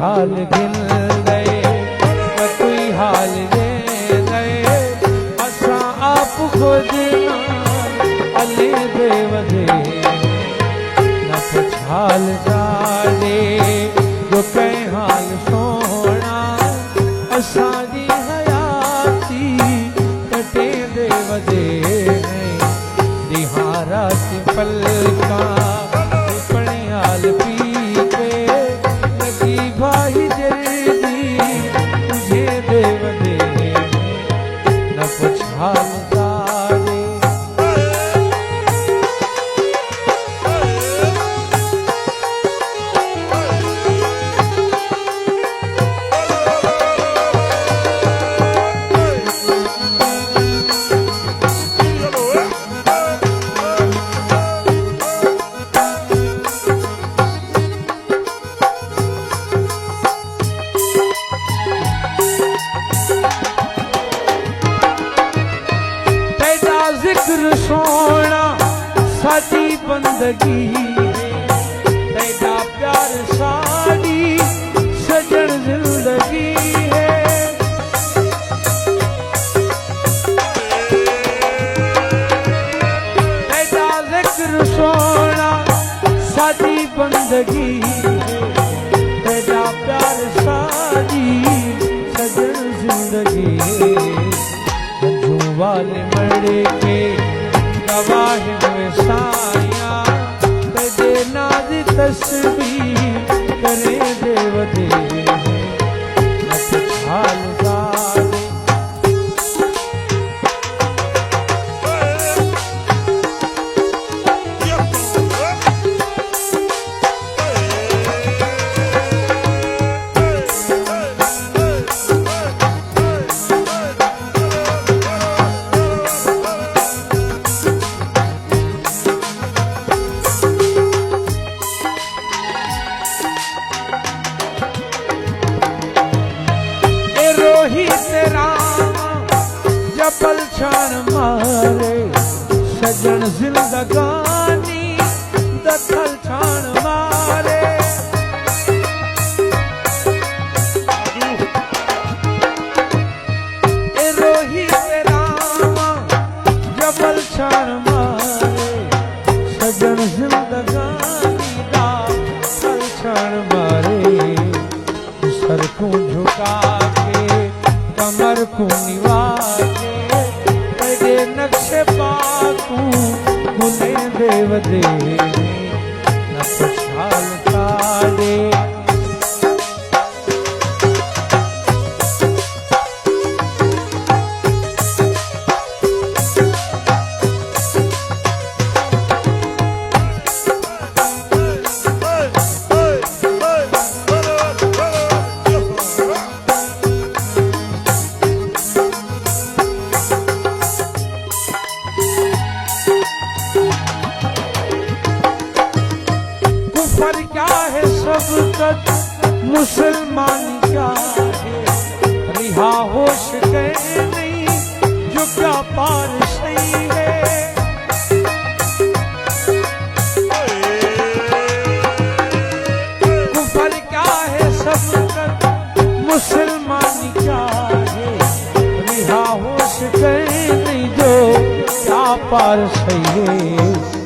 हाल गिल गए कोई हाल दे गए असा आप खुद अले देवदे न कुछ हाल जाने जो कई हाल सोना असा दी हयाती कटे देवदे दिहारा से पलका हाल पी पे लगी भाई जल्दी तुझे देव दे न कुछ हाल जाने सोना साडी बंदगी तेरा प्यार साडी सजन जिंदगी है तेरा जिक्र सोना साडी बंदगी तेरा प्यार साडी सजन जिंदगी वाले मरे के गवाह में साया तेरे नाज तस्बीह करे देवदे न कुछ हाल जाने जबल छान मारे सजन जिंदगानी दखल छान मारे ए रोही रामा जबल छान मारे सजन जिंदगानी दखल छान मारे सर को झुका के कमर को निवा नक्शे पाकू मुने देवदे न कुछ हाल तारे पर क्या है सबकत मुसलमान क्या है रिहा होश गए नहीं जो क्या पार सही है पर क्या है सबकत मुसलमान क्या है रिहा होश गए नहीं जो क्या पार सही है